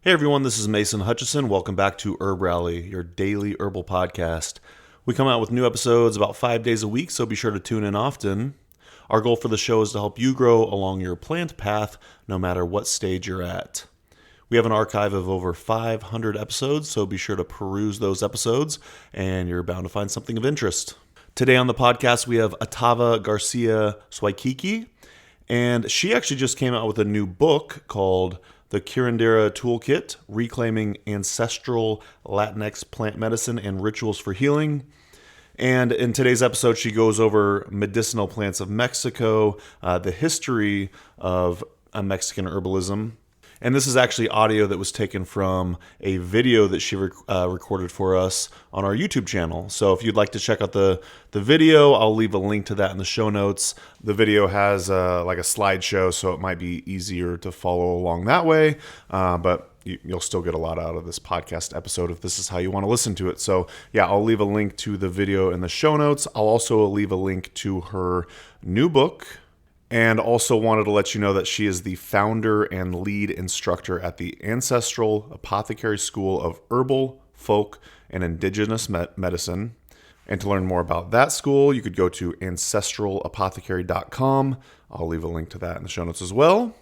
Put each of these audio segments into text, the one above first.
Hey everyone, this is Mason Hutchison. Welcome back to HerbRally, your daily herbal podcast. We come out with new episodes about 5 days a week, so be sure to tune in often. Our goal for the show is to help you grow along your plant path, no matter what stage you're at. We have an archive of over 500 episodes, so be sure to peruse those episodes, and you're bound to find something of interest. Today on the podcast, we have Atava Garcia Swiecicki, and she actually just came out with a new book called the Curanderx Toolkit, Reclaiming Ancestral Latinx Plant Medicine and Rituals for Healing. And in today's episode, she goes over medicinal plants of Mexico, the history of Mexican herbalism. And this is actually audio that was taken from a video that she recorded for us on our YouTube channel. So if you'd like to check out the video, I'll leave a link to that in the show notes. The video has like a slideshow, so it might be easier to follow along that way. But you'll still get a lot out of this podcast episode if this is how you want to listen to it. So yeah, I'll leave a link to the video in the show notes. I'll also leave a link to her new book. And also wanted to let you know that she is the founder and lead instructor at the Ancestral Apothecary School of Herbal, Folk, and Indigenous Medicine. And to learn more about that school, you could go to ancestralapothecary.com. I'll leave a link to that in the show notes as well.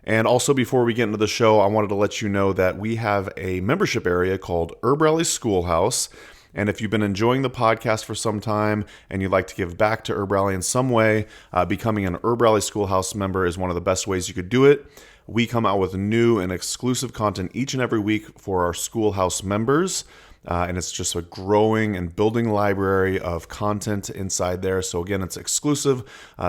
And also, before we get into the show, I wanted to let you know that we have a membership area called HerbRally Schoolhouse. And if you've been enjoying the podcast for some time and you'd like to give back to HerbRally in some way, becoming an HerbRally Schoolhouse member is one of the best ways you could do it. We come out with new and exclusive content each and every week for our Schoolhouse members. And it's just a growing and building library of content inside there. So again, it's exclusive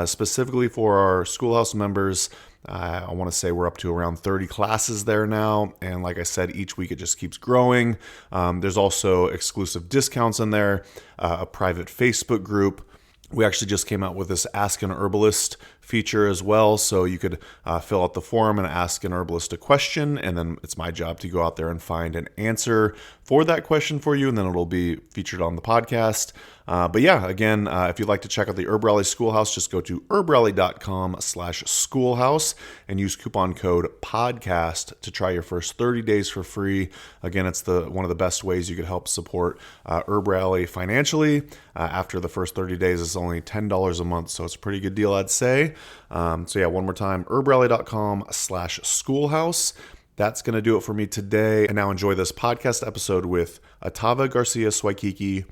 specifically for our Schoolhouse members. I want to say we're up to around 30 classes there now. And like I said, each week it just keeps growing. There's also exclusive discounts in there, a private Facebook group. We actually just came out with this Ask an Herbalist feature as well. So you could fill out the form and ask an herbalist a question. And then it's my job to go out there and find an answer for that question for you. And then it'll be featured on the podcast. But yeah, again, if you'd like to check out the HerbRally Schoolhouse, just go to herbrally.com/schoolhouse and use coupon code podcast to try your first 30 days for free. Again, it's one of the best ways you could help support HerbRally financially. After the first 30 days, it's only $10 a month. So it's a pretty good deal, I'd say. So yeah, one more time, herbrally.com/schoolhouse. That's going to do it for me today. And now enjoy this podcast episode with Atava Garcia Swiecicki.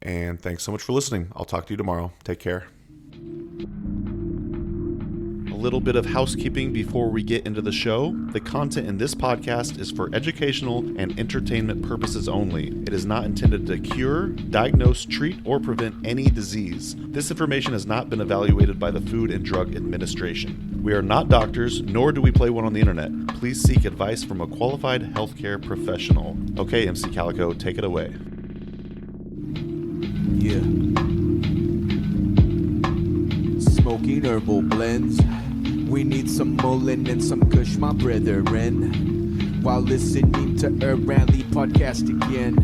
And thanks so much for listening. I'll talk to you tomorrow. Take care. A little bit of housekeeping before we get into the show. The content in this podcast is for educational and entertainment purposes only. It is not intended to cure, diagnose, treat, or prevent any disease. This information has not been evaluated by the Food and Drug Administration. We are not doctors, nor do we play one on the internet. Please seek advice from a qualified healthcare professional. Okay, MC Calico, take it away. Yeah. Smoking herbal blends. We need some Mullen and some Kush, my brethren. While listening to HerbRally podcast again.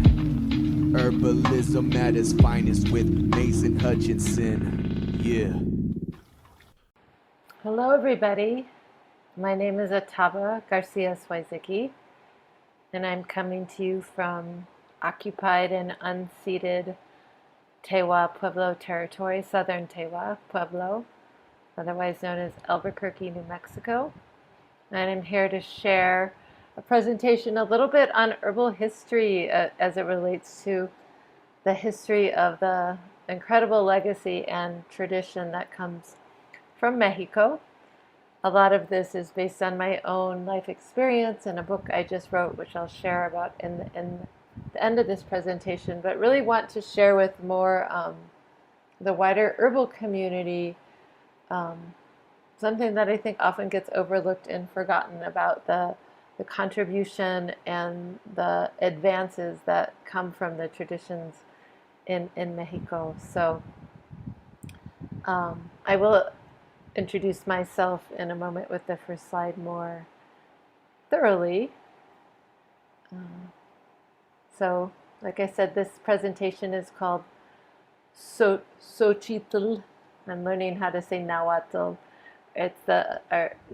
Herbalism at its finest with Mason Hutchinson. Yeah. Hello, everybody. My name is Atava Garcia Swiecicki, and I'm coming to you from occupied and unceded Tewa Pueblo territory, southern Tewa Pueblo, otherwise known as Albuquerque, New Mexico. And I'm here to share a presentation a little bit on herbal history as it relates to the history of the incredible legacy and tradition that comes from Mexico. A lot of this is based on my own life experience and a book I just wrote, which I'll share about in the end of this presentation, but really want to share with more the wider herbal community something that I think often gets overlooked and forgotten about the contribution and the advances that come from the traditions in Mexico. So I will introduce myself in a moment with the first slide more thoroughly. So, like I said, this presentation is called Xóchitl. I'm learning how to say Nahuatl. It's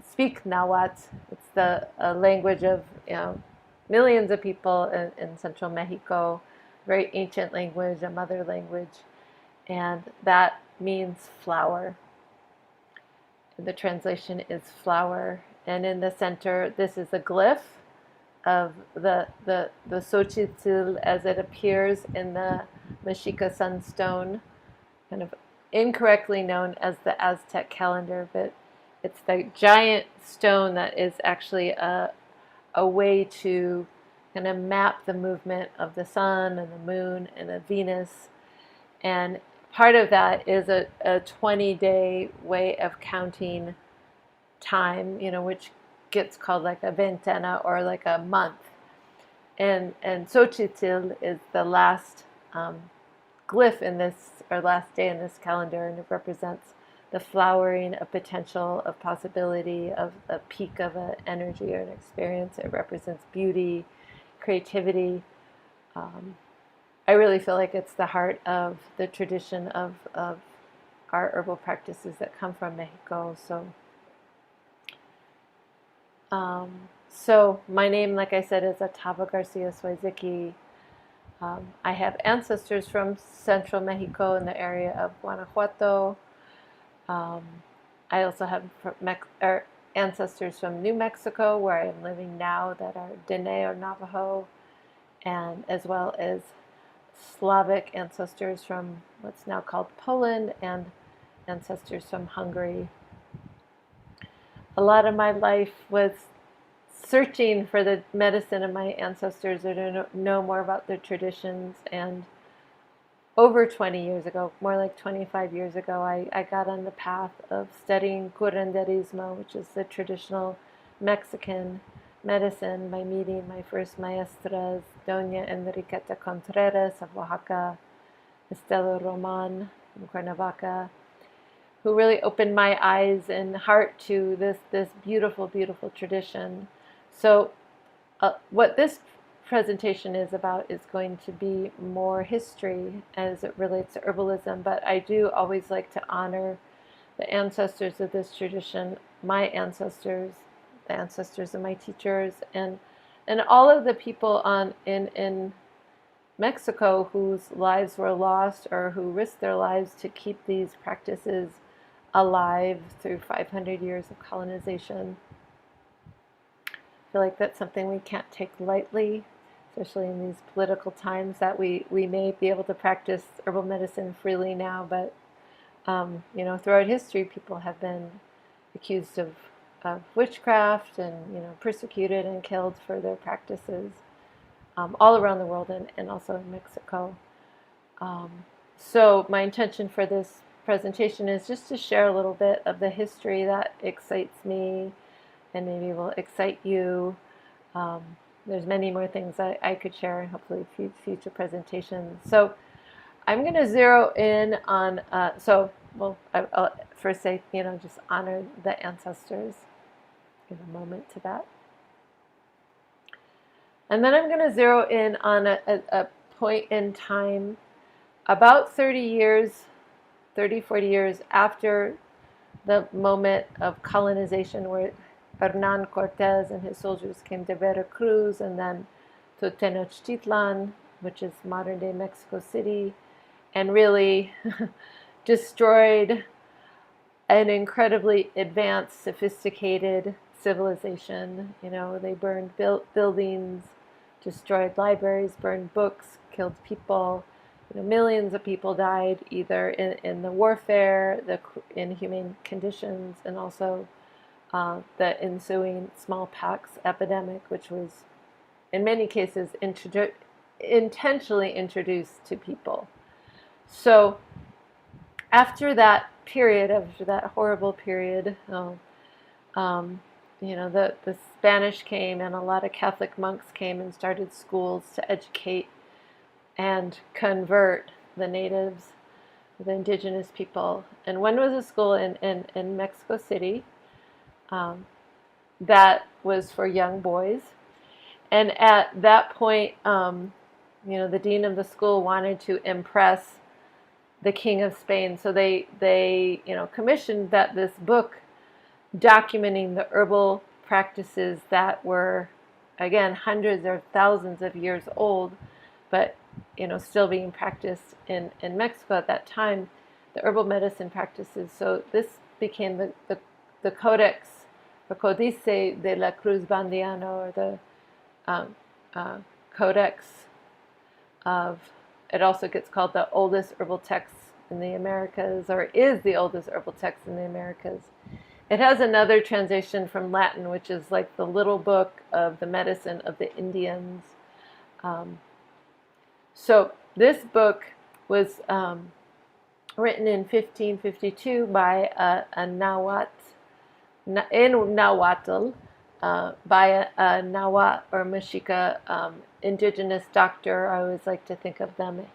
speak Nahuatl. It's the language of millions of people in central Mexico, very ancient language, a mother language, and that means flower. The translation is flower, and in the center, this is a glyph of the Xóchitl as it appears in the Mexica sunstone, kind of incorrectly known as the Aztec calendar, but it's the giant stone that is actually a way to kind of map the movement of the sun and the moon and the Venus. And part of that is a 20-day way of counting time, which gets called like a ventana or like a month. And Xóchitl is the last glyph in this, or last day in this calendar, and it represents the flowering of potential, of possibility, of a peak of an energy or an experience. It represents beauty, creativity. I really feel like it's the heart of the tradition of our herbal practices that come from Mexico. So my name, like I said, is Atava Garcia Swiecicki. I have ancestors from central Mexico in the area of Guanajuato. I also have ancestors from New Mexico, where I am living now, that are Dene or Navajo, and as well as Slavic ancestors from what's now called Poland, and ancestors from Hungary. A lot of my life was searching for the medicine of my ancestors, or to know more about their traditions. And over 20 years ago, more like 25 years ago, I got on the path of studying Curanderismo, which is the traditional Mexican medicine, by meeting my first maestras, Doña Enriqueta Contreras of Oaxaca, Estela Roman from Cuernavaca, who really opened my eyes and heart to this beautiful, beautiful tradition. So what this presentation is about is going to be more history as it relates to herbalism, but I do always like to honor the ancestors of this tradition, my ancestors, the ancestors of my teachers, and all of the people in Mexico whose lives were lost, or who risked their lives to keep these practices alive through 500 years of colonization. I feel like that's something we can't take lightly, especially in these political times, that we may be able to practice herbal medicine freely now, but throughout history, people have been accused of witchcraft and persecuted and killed for their practices all around the world, and also in Mexico. So my intention for this presentation is just to share a little bit of the history that excites me and maybe will excite you. There's many more things I could share in hopefully future presentations. So I'm going to zero in on, I'll first say, just honor the ancestors. Give a moment to that. And then I'm going to zero in on a point in time about 40 years after the moment of colonization, where Hernán Cortés and his soldiers came to Veracruz and then to Tenochtitlan, which is modern-day Mexico City, and really destroyed an incredibly advanced, sophisticated civilization. They burned buildings, destroyed libraries, burned books, killed people. Millions of people died either in the warfare, the inhumane conditions, and also the ensuing smallpox epidemic, which was in many cases intentionally introduced to people. So after that period, after that horrible period, the Spanish came, and a lot of Catholic monks came and started schools to educate and convert the natives, the indigenous people. And one was a school in Mexico City that was for young boys. And at that point, the dean of the school wanted to impress the King of Spain. So they commissioned this book documenting the herbal practices that were again, hundreds or thousands of years old, but still being practiced in Mexico at that time, the herbal medicine practices. So this became the Codex, or Códice de la Cruz Bandiano, or the Codex of, it also gets called the oldest herbal text in the Americas, or is the oldest herbal text in the Americas. It has another translation from Latin, which is like the little book of the medicine of the Indians. So this book was written in 1552 by a Nahuatl, by a Nahuatl or Mexica indigenous doctor. I always like to think of them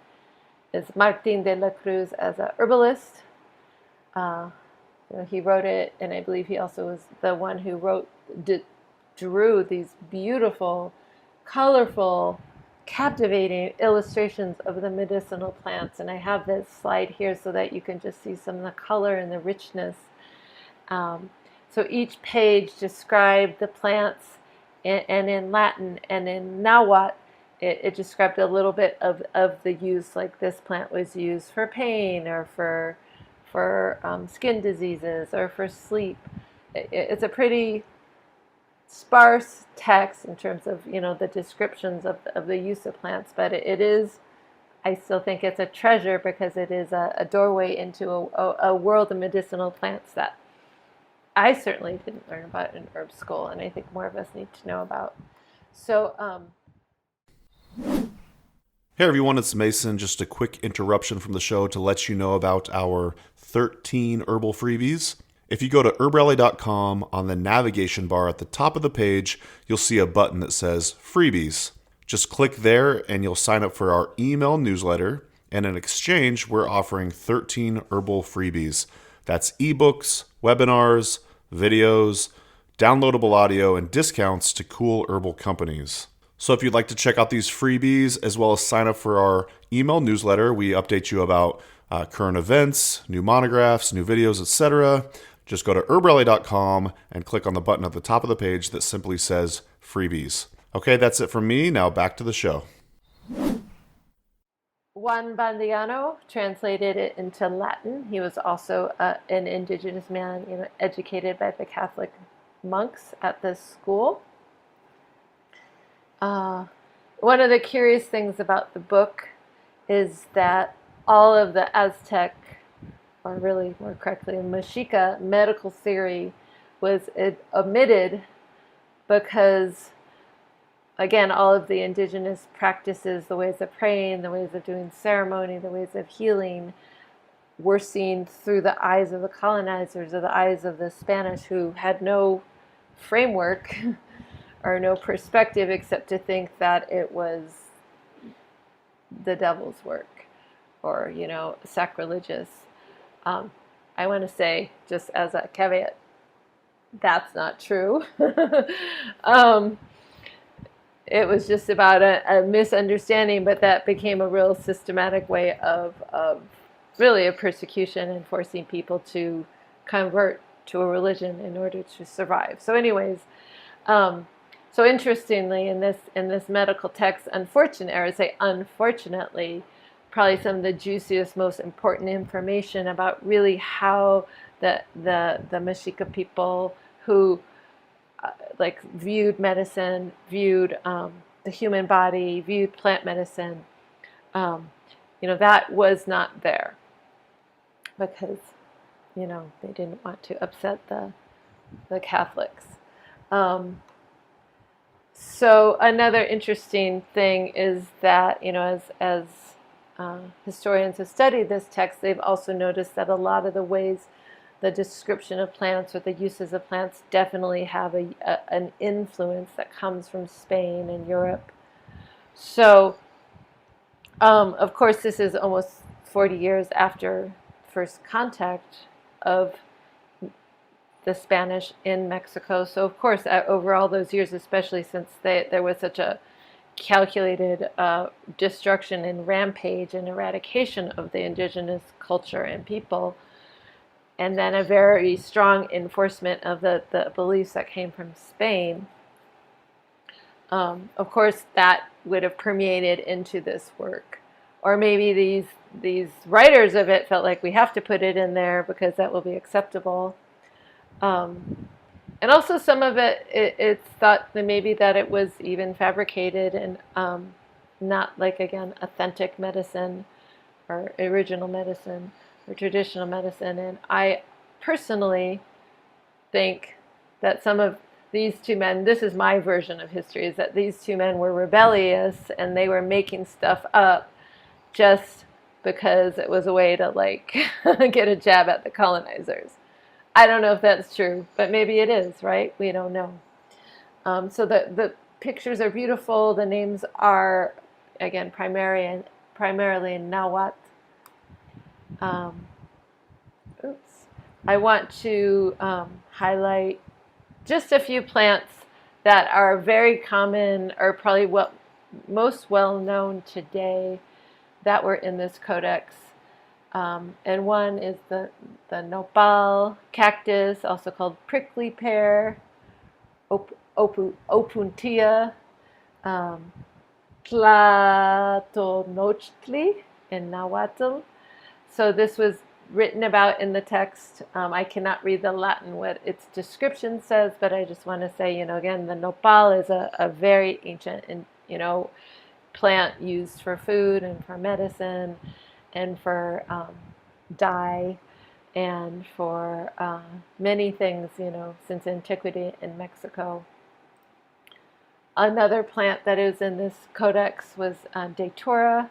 as Martin de la Cruz as a herbalist. He wrote it, and I believe he also was the one who drew these beautiful, colorful, captivating illustrations of the medicinal plants. And I have this slide here so that you can just see some of the color and the richness. So each page described the plants, and in Latin and in Nahuatl, it described a little bit of the use, like this plant was used for pain, or for skin diseases, or for sleep. It's a pretty sparse text in terms of the descriptions of the use of plants, but it is, I still think it's a treasure, because it is a doorway into a world of medicinal plants that I certainly didn't learn about in herb school, and I think more of us need to know about. So Hey everyone, it's Mason. Just a quick interruption from the show to let you know about our 13 herbal freebies. If you go to herbrally.com, on the navigation bar at the top of the page, you'll see a button that says Freebies. Just click there and you'll sign up for our email newsletter, and in exchange, we're offering 13 herbal freebies. That's ebooks, webinars, videos, downloadable audio, and discounts to cool herbal companies. So if you'd like to check out these freebies, as well as sign up for our email newsletter, we update you about current events, new monographs, new videos, etc. Just go to herbrally.com and click on the button at the top of the page that simply says Freebies. Okay, that's it from me. Now back to the show. Juan Bandiano translated it into Latin. He was also an indigenous man, educated by the Catholic monks at this school. One of the curious things about the book is that all of the Aztec, or really more correctly Mexica, medical theory was omitted because, again, all of the indigenous practices, the ways of praying, the ways of doing ceremony, the ways of healing, were seen through the eyes of the colonizers, or the eyes of the Spanish, who had no framework or no perspective except to think that it was the devil's work, or sacrilegious. I want to say, just as a caveat, that's not true. It was just about a misunderstanding, but that became a real systematic way of really a persecution, and forcing people to convert to a religion in order to survive. So anyways, so interestingly, in this medical text, unfortunately, probably some of the juiciest, most important information about really how the Mexica people who viewed medicine, viewed the human body, viewed plant medicine, that was not there, because they didn't want to upset the Catholics. So another interesting thing is that, as historians have studied this text, they've also noticed that a lot of the ways the description of plants, or the uses of plants, definitely have an influence that comes from Spain and Europe. So, of course, this is almost 40 years after first contact of the Spanish in Mexico. So of course, over all those years, especially since there was such a calculated destruction and rampage and eradication of the indigenous culture and people, and then a very strong enforcement of the beliefs that came from Spain, Of course, that would have permeated into this work. Or maybe these writers of it felt like we have to put it in there because that will be acceptable. And also some of it's thought that maybe that it was even fabricated and not like, again, authentic medicine or original medicine or traditional medicine. And I personally think that some of these two men, this is my version of history, is that these two men were rebellious and they were making stuff up just because it was a way to like get a jab at the colonizers. I don't know if that's true, but maybe it is, right? We don't know. So the pictures are beautiful. The names are, again, primarily in Nahuatl. I want to highlight just a few plants that are very common, or probably most well known today, that were in this codex. And one is the nopal cactus, also called prickly pear, opuntia, tlatonochtli in Nahuatl. So this was written about in the text. I cannot read the Latin what its description says, but I just want to say, again, the nopal is a very ancient and, plant used for food and for medicine and for dye and for many things, since antiquity in Mexico. Another plant that is in this codex was Datura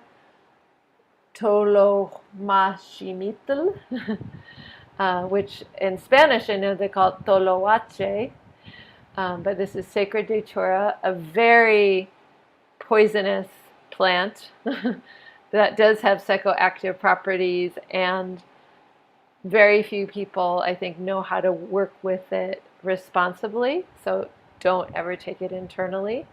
tolomachimítl, which in Spanish I know they call it toloache, but this is sacred Datura, a very poisonous plant that does have psychoactive properties, and very few people, I think, know how to work with it responsibly, so don't ever take it internally.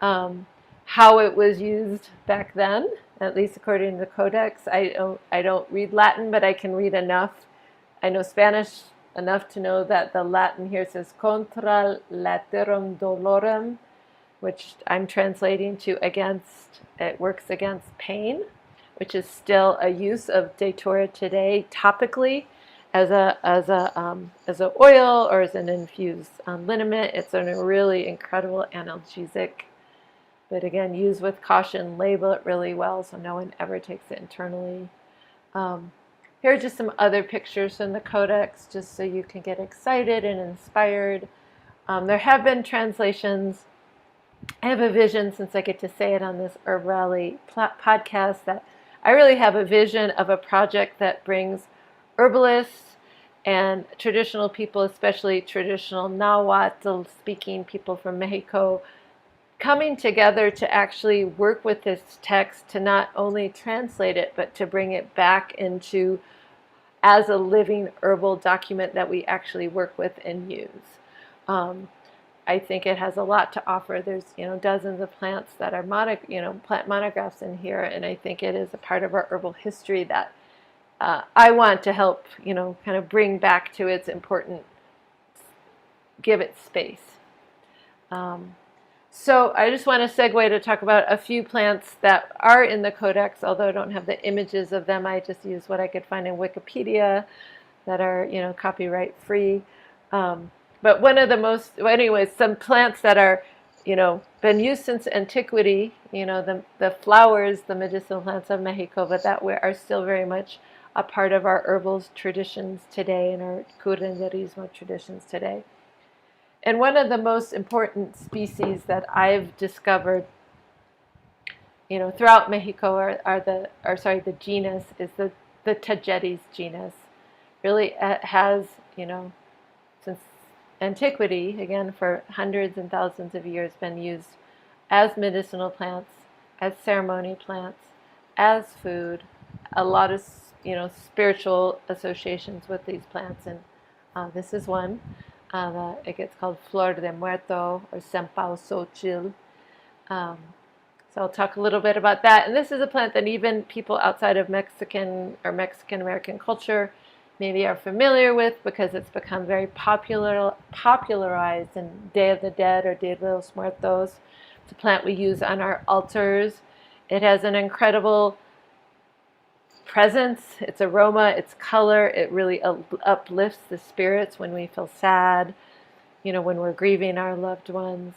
How it was used back then, at least according to the Codex, I don't read Latin, but I can read enough. I know Spanish enough to know that the Latin here says contra laterum dolorem, which I'm translating to against, it works against pain, which is still a use of Datura today topically as a oil or as an infused liniment. It's a really incredible analgesic, but again, use with caution, label it really well so no one ever takes it internally. Here are just some other pictures from the Codex, just so you can get excited and inspired. There have been translations. I have a vision, since I get to say it on this HerbRally podcast, that I really have a vision of a project that brings herbalists and traditional people, especially traditional Nahuatl-speaking people from Mexico, coming together to actually work with this text to not only translate it, but to bring it back into as a living herbal document that we actually work with and use. I think it has a lot to offer. There's, dozens of plants that are plant monographs in here, and I think it is a part of our herbal history that I want to help, kind of bring back to its importance, give it space. So I just want to segue to talk about a few plants that are in the Codex, although I don't have the images of them. I just use what I could find in Wikipedia that are, copyright free. But one of the most, anyways, some plants that are, been used since antiquity, the flowers, the medicinal plants of Mexico, but that are still very much a part of our herbal traditions today and our curanderismo traditions today. And one of the most important species that I've discovered, throughout Mexico the genus is the Tagetes genus. Really has, since antiquity, again, for hundreds and thousands of years, been used as medicinal plants, as ceremony plants, as food, a lot of, spiritual associations with these plants. And this is one. It gets called Flor de Muerto or Sempao Xóchitl. So I'll talk a little bit about that. And this is a plant that even people outside of Mexican or Mexican-American culture maybe are familiar with, because it's become very popularized in Day of the Dead or Dia de los Muertos. It's a plant we use on our altars. It has an incredible presence, its aroma, its color. It really uplifts the spirits when we feel sad, when we're grieving our loved ones.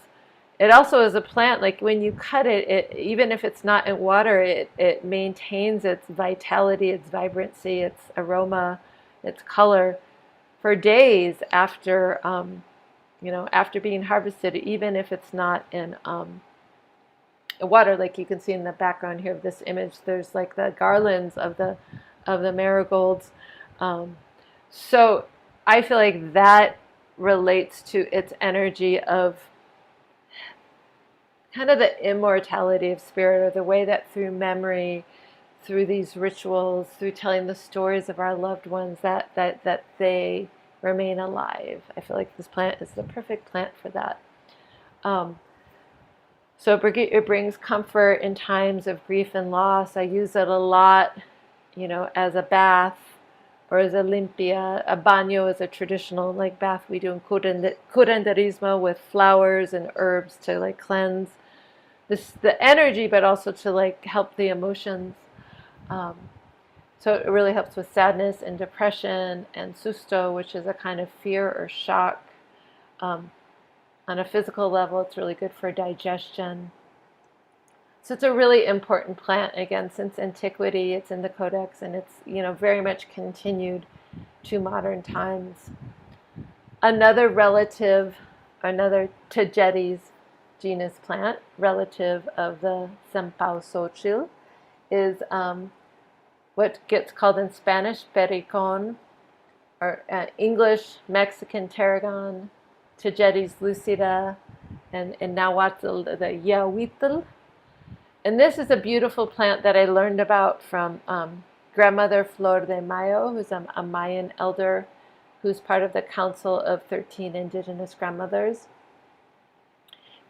It also is a plant, like when you cut it, even if it's not in water, it maintains its vitality, its vibrancy, its aroma, its color for days after, after being harvested, even if it's not in water. Like you can see in the background here of this image, there's like the garlands of the marigolds. So I feel like that relates to its energy of kind of the immortality of spirit, or the way that through memory, through these rituals, through telling the stories of our loved ones, that they remain alive. I feel like this plant is the perfect plant for that. So it brings comfort in times of grief and loss. I use it a lot, as a bath or as a limpia. A baño is a traditional bath we do in curanderismo with flowers and herbs to cleanse the energy, but also to help the emotions. So it really helps with sadness and depression and susto, which is a kind of fear or shock. On a physical level, it's really good for digestion. So it's a really important plant. Again, since antiquity, it's in the codex, and it's very much continued to modern times. Another Xóchitl genus plant, relative of the Sempao Xóchitl, is what gets called in Spanish pericon, or English Mexican tarragon, Xóchitl lucida, and in Nahuatl the Xóchitl. And this is a beautiful plant that I learned about from grandmother Flor de Mayo, who's a Mayan elder who's part of the Council of 13 Indigenous Grandmothers.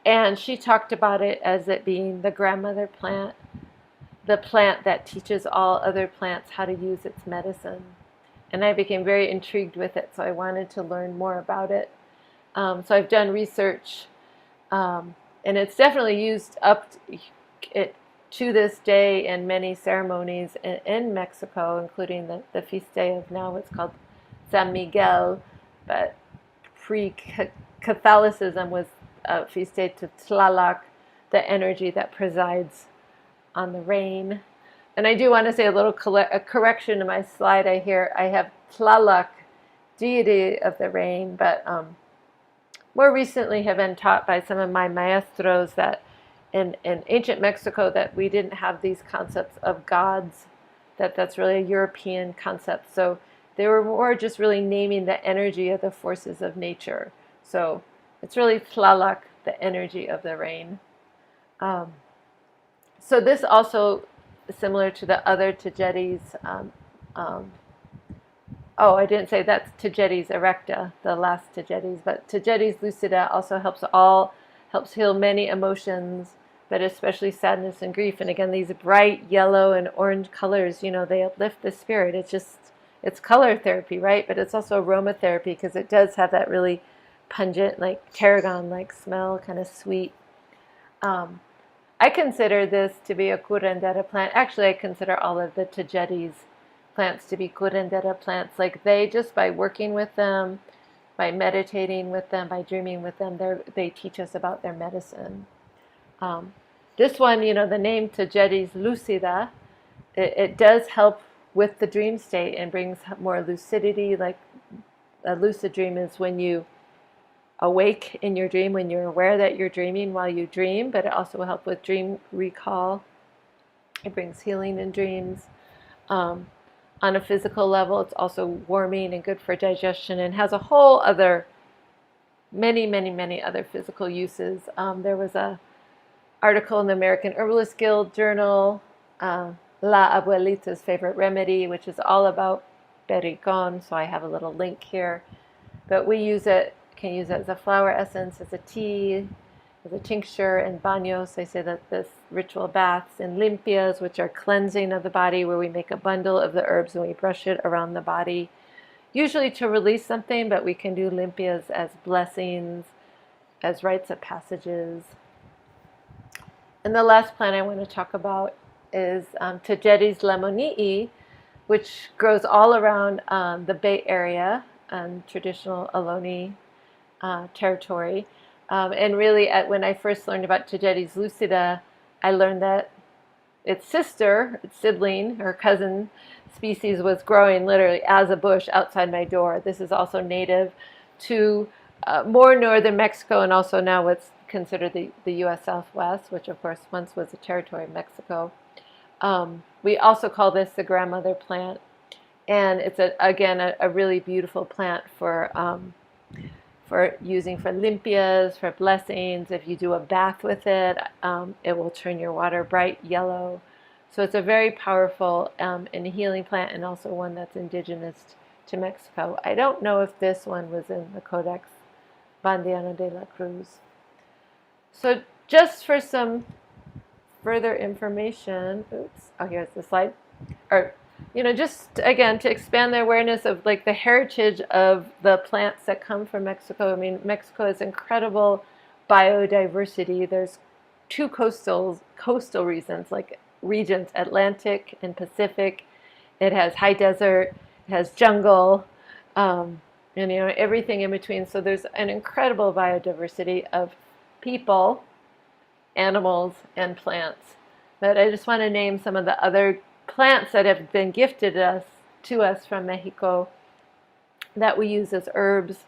And she talked about it as it being the grandmother plant, the plant that teaches all other plants how to use its medicine. And I became very intrigued with it, so I wanted to learn more about it. So I've done research, and it's definitely used to this day in many ceremonies in Mexico, including the feast day of now what's called San Miguel, but pre-Catholicism was a feast day to Tlaloc, the energy that presides on the rain. And I do want to say a correction to my slide. I have Tlaloc, deity of the rain, but more recently have been taught by some of my maestros that in ancient Mexico that we didn't have these concepts of gods, that's really a European concept. So they were more just really naming the energy of the forces of nature. So it's really Tlaloc, the energy of the rain. So this also, similar to the other Xóchitls, I didn't say that's Xóchitl erecta, the last Xóchitl, but Xóchitl lucida also helps heal many emotions, but especially sadness and grief. And again, these bright yellow and orange colors, they uplift the spirit. It's color therapy, right? But it's also aromatherapy, because it does have that really pungent, tarragon-like smell, kind of sweet. I consider this to be a curandera plant. Actually, I consider all of the Xóchitl plants to be curandera plants. They, just by working with them, by meditating with them, by dreaming with them, they teach us about their medicine. This one, the name Xóchitl lucida, it does help with the dream state and brings more lucidity. A lucid dream is when you awake in your dream, when you're aware that you're dreaming while you dream, but it also will help with dream recall. It brings healing in dreams. On a physical level, it's also warming and good for digestion, and has a whole other, many other physical uses. There was a article in the American Herbalist Guild Journal, La Abuelita's Favorite Remedy, which is all about pericon, so I have a little link here. But we can use it as a flower essence, as a tea, as a tincture, and baños. I say that this ritual baths, and limpias, which are cleansing of the body, where we make a bundle of the herbs and we brush it around the body, usually to release something, but we can do limpias as blessings, as rites of passages. And the last plant I want to talk about is Tagetes lemonii, which grows all around the Bay Area and traditional Ohlone territory. And really, when I first learned about Tagetes lucida, I learned that its sister, its sibling, or cousin species was growing literally as a bush outside my door. This is also native to more northern Mexico, and also now what's considered the U.S. Southwest, which of course once was a territory of Mexico. We also call this the grandmother plant, and it's again a really beautiful plant for using for limpias, for blessings. If you do a bath with it, it will turn your water bright yellow. So it's a very powerful and healing plant, and also one that's indigenous to Mexico. I don't know if this one was in the Codex Bandiano de la Cruz. So just for some further information, here's the slide. Or, just again to expand the awareness of like the heritage of the plants that come from Mexico. I mean, Mexico has incredible biodiversity. There's two coastal regions, Atlantic and Pacific. It has high desert, it has jungle, and everything in between. So there's an incredible biodiversity of people, animals, and plants. But I just want to name some of the other plants that have been gifted to us from Mexico that we use as herbs,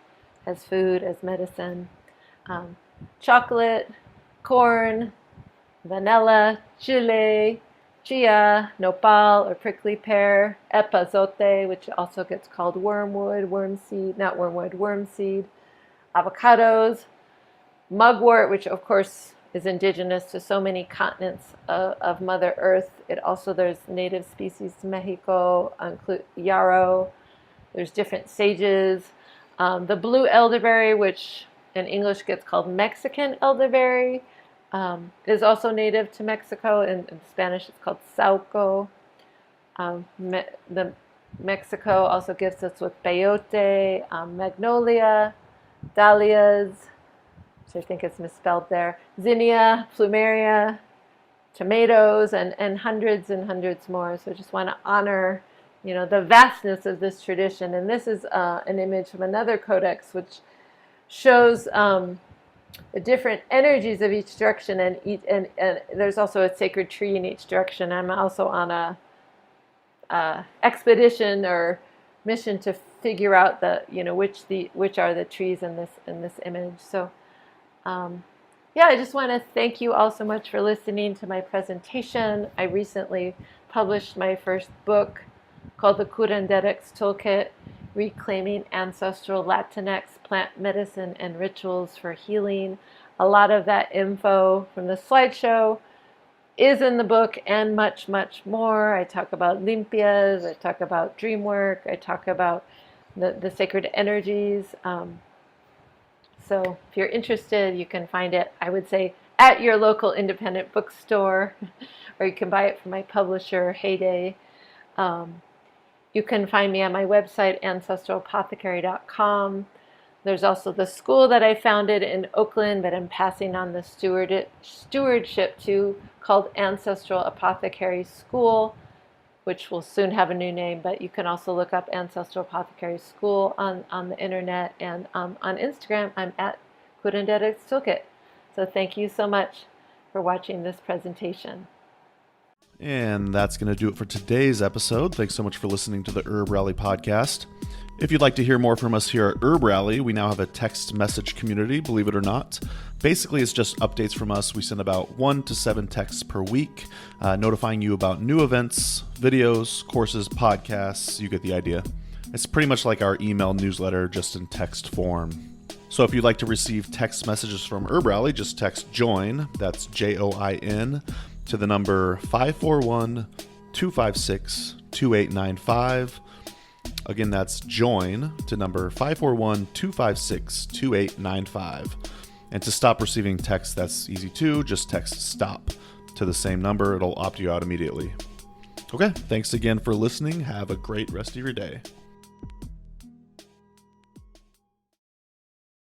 as food, as medicine. Chocolate, corn, vanilla, chile, chia, nopal or prickly pear, epazote, which also gets called wormseed, avocados, mugwort, which of course is indigenous to so many continents of Mother Earth. There's native species to Mexico, include yarrow. There's different sages. The blue elderberry, which in English gets called Mexican elderberry, is also native to Mexico. In Spanish, it's called sauco. Mexico also gives us with peyote, magnolia, dahlias, which I think is misspelled there, zinnia, plumeria, tomatoes, and hundreds more. So I just want to honor, the vastness of this tradition. And this is an image from another codex, which shows the different energies of each direction, and there's also a sacred tree in each direction. I'm also on a expedition or mission to figure out which are the trees in this image. So I just want to thank you all so much for listening to my presentation. I recently published my first book called the Curanderx Toolkit, Reclaiming Ancestral Latinx Plant Medicine and Rituals for Healing. A lot of that info from the slideshow is in the book, and much, much more. I talk about limpias, I talk about dream work, I talk about the sacred energies. So if you're interested, you can find it, I would say, at your local independent bookstore, or you can buy it from my publisher, Heyday. You can find me on my website, ancestralapothecary.com. There's also the school that I founded in Oakland, but I'm passing on the stewardship to, called Ancestral Apothecary School, which will soon have a new name, but you can also look up Ancestral Apothecary School on the internet, and on Instagram, I'm at Curanderx Toolkit. So thank you so much for watching this presentation. And that's going to do it for today's episode. Thanks so much for listening to the HerbRally podcast. If you'd like to hear more from us here at HerbRally, we now have a text message community, believe it or not. Basically, it's just updates from us. We send about 1 to 7 texts per week, notifying you about new events, videos, courses, podcasts. You get the idea. It's pretty much like our email newsletter, just in text form. So if you'd like to receive text messages from HerbRally, just text JOIN, that's JOIN, to the number 541-256-2895. Again, that's JOIN to number 541-256-2895. And to stop receiving text, that's easy too. Just text STOP to the same number. It'll opt you out immediately. Okay, thanks again for listening. Have a great rest of your day.